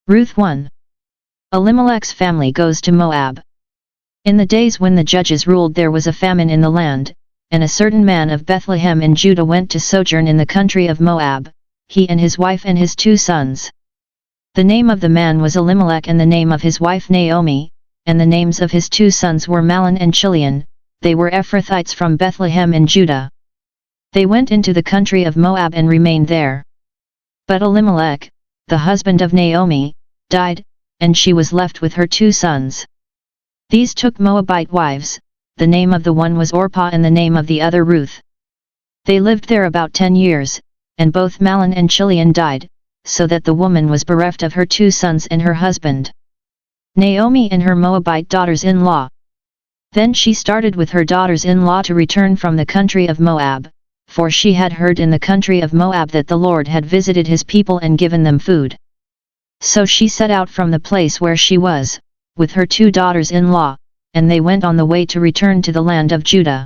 Ruth 1. Elimelech's family goes to Moab. In the days when the judges ruled there was a famine in the land, and a certain man of Bethlehem in Judah went to sojourn in the country of Moab, he and his wife and his 2 sons. The name of the man was Elimelech and the name of his wife Naomi, and the names of his 2 sons were Mahlon and Chilion, they were Ephrathites from Bethlehem in Judah. They went into the country of Moab and remained there. But Elimelech, the husband of Naomi, died, and she was left with her 2 sons. These took Moabite wives, the name of the one was Orpah and the name of the other Ruth. They lived there about 10 years, and both Mahlon and Chilion died, so that the woman was bereft of her 2 sons and her husband. Naomi and her Moabite daughters-in-law. Then she started with her daughters-in-law to return from the country of Moab, for she had heard in the country of Moab that the Lord had visited his people and given them food. So she set out from the place where she was, with her 2 daughters-in-law, and they went on the way to return to the land of Judah.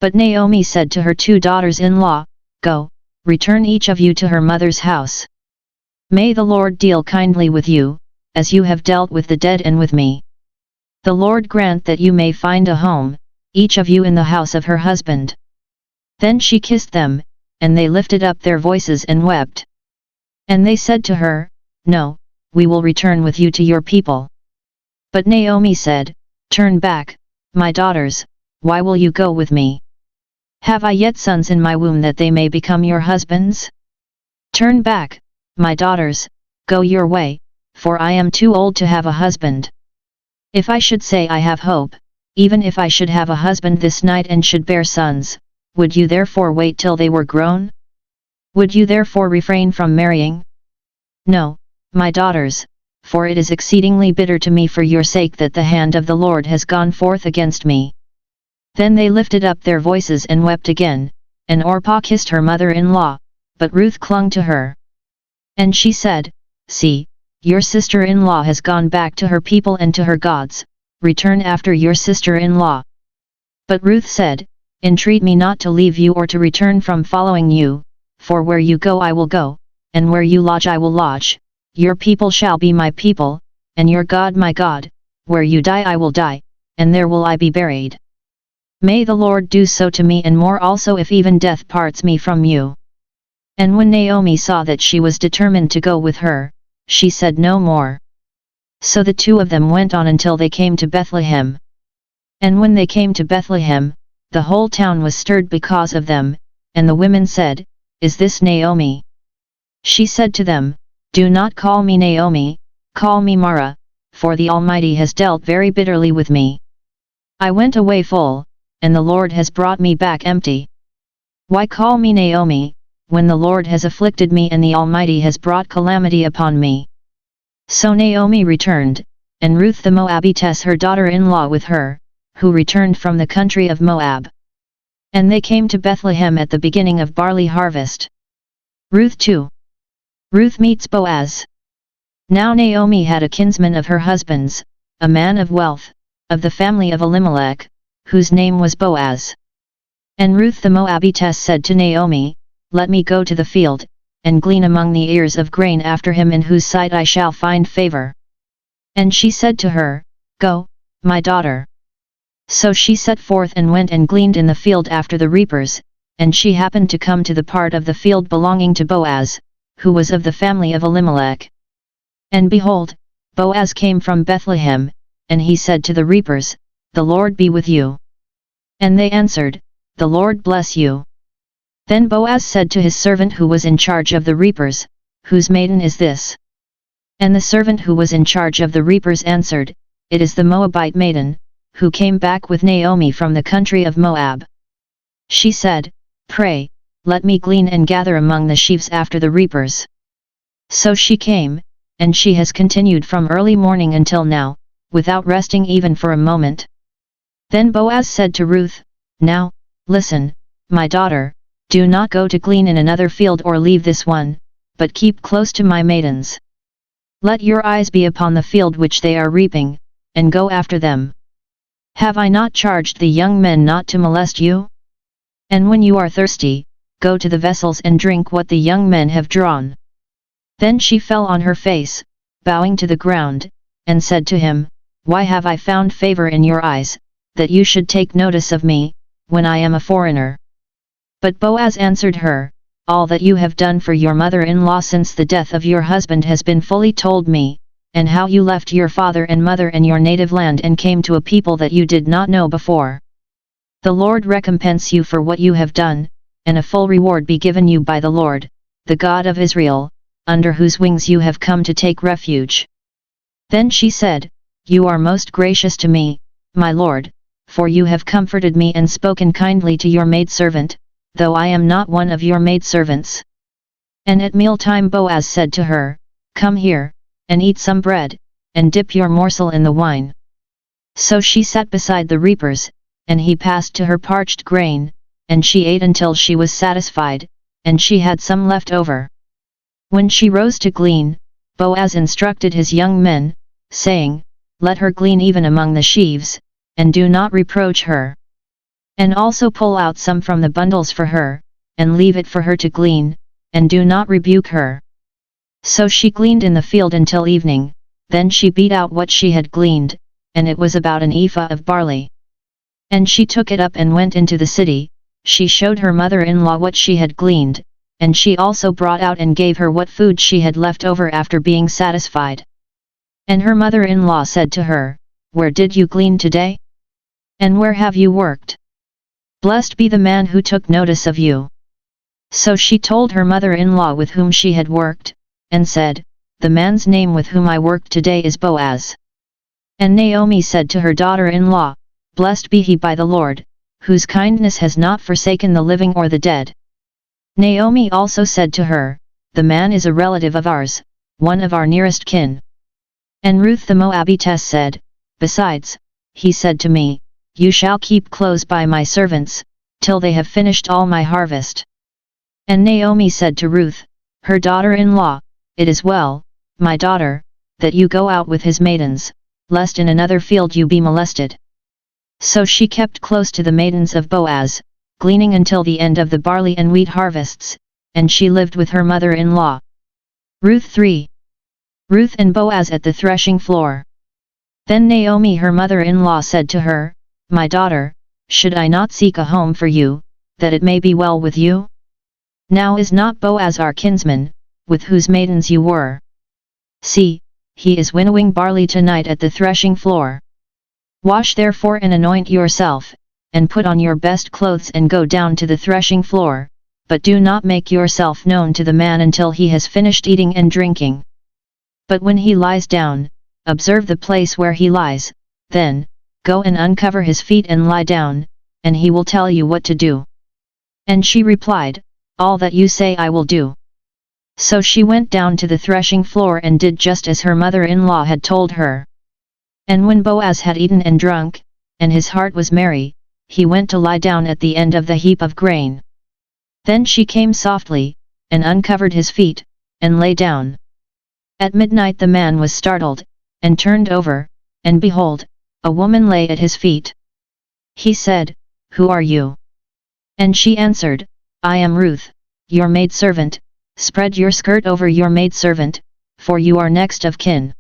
But Naomi said to her 2 daughters-in-law, "Go, return each of you to her mother's house. May the Lord deal kindly with you, as you have dealt with the dead and with me. The Lord grant that you may find a home, each of you in the house of her husband." Then she kissed them, and they lifted up their voices and wept. And they said to her, "No, we will return with you to your people." But Naomi said, "Turn back, my daughters, why will you go with me? Have I yet sons in my womb that they may become your husbands? Turn back, my daughters, go your way, for I am too old to have a husband. If I should say I have hope, even if I should have a husband this night and should bear sons, would you therefore wait till they were grown? Would you therefore refrain from marrying? No, my daughters, for it is exceedingly bitter to me for your sake that the hand of the Lord has gone forth against me." Then they lifted up their voices and wept again, and Orpah kissed her mother-in-law, but Ruth clung to her. And she said, "See, your sister-in-law has gone back to her people and to her gods, return after your sister-in-law." But Ruth said, "Entreat me not to leave you or to return from following you, for where you go I will go, and where you lodge I will lodge. Your people shall be my people, and your God my God, where you die I will die, and there will I be buried. May the Lord do so to me and more also if even death parts me from you." And when Naomi saw that she was determined to go with her, she said no more. So the 2 of them went on until they came to Bethlehem. And when they came to Bethlehem, the whole town was stirred because of them, and the women said, "Is this Naomi?" She said to them, "Do not call me Naomi, call me Mara, for the Almighty has dealt very bitterly with me. I went away full, and the Lord has brought me back empty. Why call me Naomi, when the Lord has afflicted me and the Almighty has brought calamity upon me?" So Naomi returned, and Ruth the Moabitess her daughter-in-law with her, who returned from the country of Moab. And they came to Bethlehem at the beginning of barley harvest. Ruth 2. Ruth meets Boaz. Now Naomi had a kinsman of her husband's, a man of wealth, of the family of Elimelech, whose name was Boaz. And Ruth the Moabitess said to Naomi, "Let me go to the field, and glean among the ears of grain after him in whose sight I shall find favor." And she said to her, "Go, my daughter." So she set forth and went and gleaned in the field after the reapers, and she happened to come to the part of the field belonging to Boaz, who was of the family of Elimelech. And behold, Boaz came from Bethlehem, and he said to the reapers, "The Lord be with you." And they answered, "The Lord bless you." Then Boaz said to his servant who was in charge of the reapers, "Whose maiden is this?" And the servant who was in charge of the reapers answered, "It is the Moabite maiden, who came back with Naomi from the country of Moab." She said, "Pray, let me glean and gather among the sheaves after the reapers." So she came, and she has continued from early morning until now, without resting even for a moment. Then Boaz said to Ruth, "Now, listen, my daughter, do not go to glean in another field or leave this one, but keep close to my maidens. Let your eyes be upon the field which they are reaping, and go after them. Have I not charged the young men not to molest you? And when you are thirsty, go to the vessels and drink what the young men have drawn." Then she fell on her face, bowing to the ground, and said to him, "Why have I found favor in your eyes, that you should take notice of me, when I am a foreigner?" But Boaz answered her, "All that you have done for your mother-in-law since the death of your husband has been fully told me, and how you left your father and mother and your native land and came to a people that you did not know before. The Lord recompense you for what you have done, and a full reward be given you by the Lord, the God of Israel, under whose wings you have come to take refuge." Then she said, "You are most gracious to me, my lord, for you have comforted me and spoken kindly to your maidservant, though I am not one of your maidservants." And at mealtime Boaz said to her, "Come here, and eat some bread, and dip your morsel in the wine." So she sat beside the reapers, and he passed to her parched grain, and she ate until she was satisfied, and she had some left over. When she rose to glean, Boaz instructed his young men, saying, "Let her glean even among the sheaves, and do not reproach her. And also pull out some from the bundles for her, and leave it for her to glean, and do not rebuke her." So she gleaned in the field until evening, then she beat out what she had gleaned, and it was about an ephah of barley. And she took it up and went into the city. She showed her mother-in-law what she had gleaned, and she also brought out and gave her what food she had left over after being satisfied. And her mother-in-law said to her, "Where did you glean today? And where have you worked? Blessed be the man who took notice of you." So she told her mother-in-law with whom she had worked, and said, "The man's name with whom I worked today is Boaz." And Naomi said to her daughter-in-law, "Blessed be he by the Lord, whose kindness has not forsaken the living or the dead." Naomi also said to her, "The man is a relative of ours, one of our nearest kin." And Ruth the Moabitess said, "Besides, he said to me, 'You shall keep close by my servants, till they have finished all my harvest.'" And Naomi said to Ruth, her daughter-in-law, "It is well, my daughter, that you go out with his maidens, lest in another field you be molested." So she kept close to the maidens of Boaz, gleaning until the end of the barley and wheat harvests, and she lived with her mother-in-law. Ruth 3. Ruth and Boaz at the threshing floor. Then Naomi her mother-in-law said to her, "My daughter, should I not seek a home for you, that it may be well with you? Now is not Boaz our kinsman, with whose maidens you were? See, he is winnowing barley tonight at the threshing floor. Wash therefore and anoint yourself, and put on your best clothes and go down to the threshing floor, but do not make yourself known to the man until he has finished eating and drinking. But when he lies down, observe the place where he lies, then, go and uncover his feet and lie down, and he will tell you what to do." And she replied, "All that you say I will do." So she went down to the threshing floor and did just as her mother-in-law had told her. And when Boaz had eaten and drunk, and his heart was merry, he went to lie down at the end of the heap of grain. Then she came softly, and uncovered his feet, and lay down. At midnight the man was startled, and turned over, and behold, a woman lay at his feet. He said, "Who are you?" And she answered, "I am Ruth, your maidservant. Spread your skirt over your maidservant, for you are next of kin."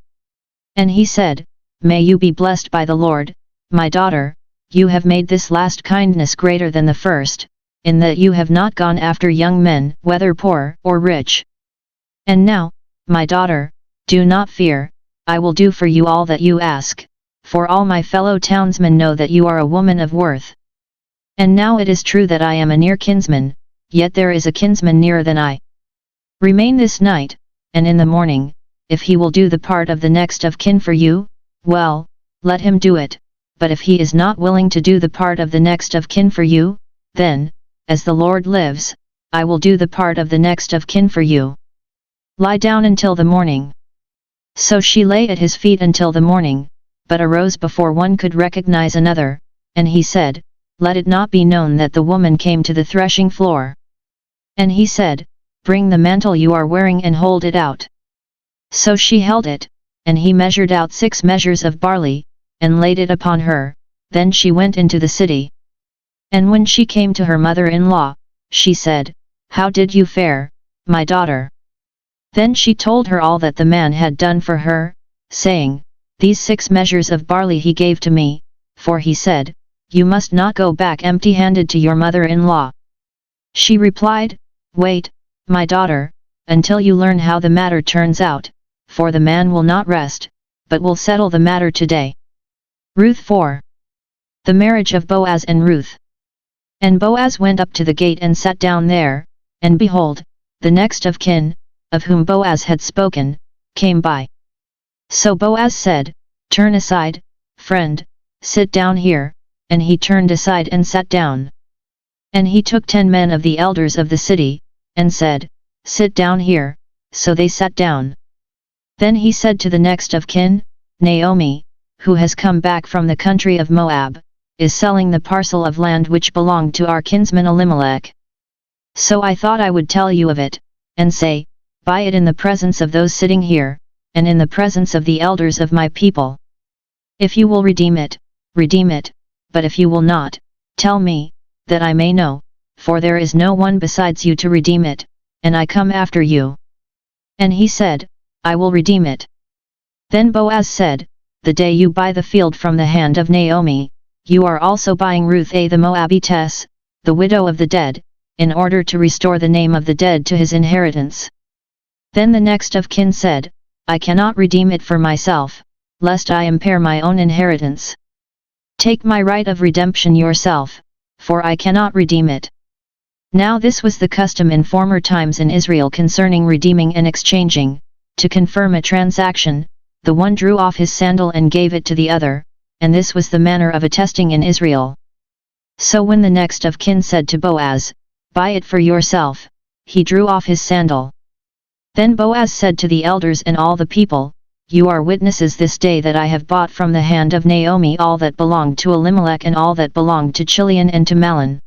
And he said, "May you be blessed by the Lord, my daughter, you have made this last kindness greater than the first, in that you have not gone after young men, whether poor or rich. And now, my daughter, do not fear, I will do for you all that you ask, for all my fellow townsmen know that you are a woman of worth. And now it is true that I am a near kinsman, yet there is a kinsman nearer than I. Remain this night, and in the morning, if he will do the part of the next of kin for you, well, let him do it, but if he is not willing to do the part of the next of kin for you, then, as the Lord lives, I will do the part of the next of kin for you. Lie down until the morning." So she lay at his feet until the morning, but arose before one could recognize another, and he said, "Let it not be known that the woman came to the threshing floor." And he said, "Bring the mantle you are wearing and hold it out." So she held it, and he measured out 6 measures of barley, and laid it upon her. Then she went into the city. And when she came to her mother-in-law, she said, "How did you fare, my daughter?" Then she told her all that the man had done for her, saying, "These 6 measures of barley he gave to me, for he said, 'You must not go back empty-handed to your mother-in-law.'" She replied, "Wait, my daughter, until you learn how the matter turns out, for the man will not rest, but will settle the matter today." Ruth 4. The marriage of Boaz and Ruth. And Boaz went up to the gate and sat down there, and behold, the next of kin, of whom Boaz had spoken, came by. So Boaz said, "Turn aside, friend, sit down here," and he turned aside and sat down. And he took 10 men of the elders of the city, and said, "Sit down here," so they sat down. Then he said to the next of kin, "Naomi, who has come back from the country of Moab, is selling the parcel of land which belonged to our kinsman Elimelech. So I thought I would tell you of it, and say, buy it in the presence of those sitting here, and in the presence of the elders of my people. If you will redeem it, but if you will not, tell me, that I may know, for there is no one besides you to redeem it, and I come after you." And he said, "I will redeem it." Then Boaz said, "The day you buy the field from the hand of Naomi, you are also buying Ruth the Moabitess, the widow of the dead, in order to restore the name of the dead to his inheritance." Then the next of kin said, "I cannot redeem it for myself, lest I impair my own inheritance. Take my right of redemption yourself, for I cannot redeem it." Now this was the custom in former times in Israel concerning redeeming and exchanging. To confirm a transaction, the one drew off his sandal and gave it to the other, and this was the manner of attesting in Israel. So when the next of kin said to Boaz, "Buy it for yourself," he drew off his sandal. Then Boaz said to the elders and all the people, "You are witnesses this day that I have bought from the hand of Naomi all that belonged to Elimelech and all that belonged to Chilion and to Mahlon.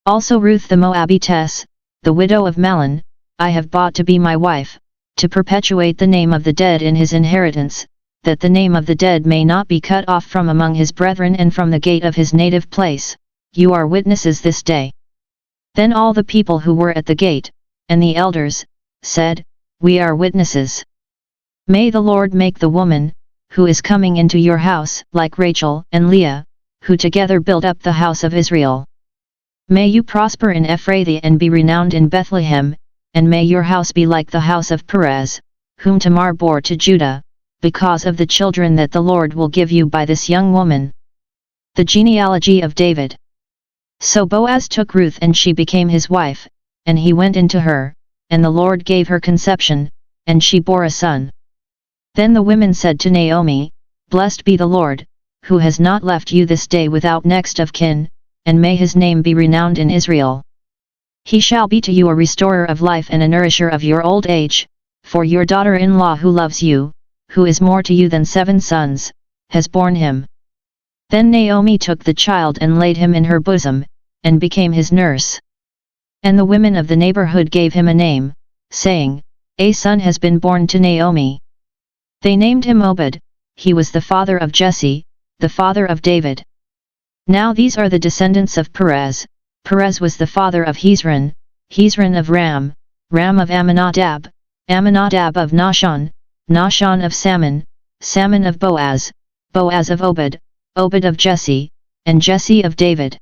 Also Ruth the Moabitess, the widow of Mahlon, I have bought to be my wife, to perpetuate the name of the dead in his inheritance, that the name of the dead may not be cut off from among his brethren and from the gate of his native place. You are witnesses this day." Then all the people who were at the gate, and the elders, said, "We are witnesses. May the Lord make the woman, who is coming into your house, like Rachel and Leah, who together built up the house of Israel. May you prosper in Ephrathah and be renowned in Bethlehem, and may your house be like the house of Perez, whom Tamar bore to Judah, because of the children that the Lord will give you by this young woman." The genealogy of David. So Boaz took Ruth and she became his wife, and he went into her, and the Lord gave her conception, and she bore a son. Then the women said to Naomi, "Blessed be the Lord, who has not left you this day without next of kin, and may his name be renowned in Israel. He shall be to you a restorer of life and a nourisher of your old age, for your daughter-in-law who loves you, who is more to you than 7 sons, has borne him." Then Naomi took the child and laid him in her bosom, and became his nurse. And the women of the neighborhood gave him a name, saying, "A son has been born to Naomi." They named him Obed. He was the father of Jesse, the father of David. Now these are the descendants of Perez. Perez was the father of Hezron, Hezron of Ram, Ram of Amminadab, Amminadab of Nahshon, Nahshon of Salmon, Salmon of Boaz, Boaz of Obed, Obed of Jesse, and Jesse of David.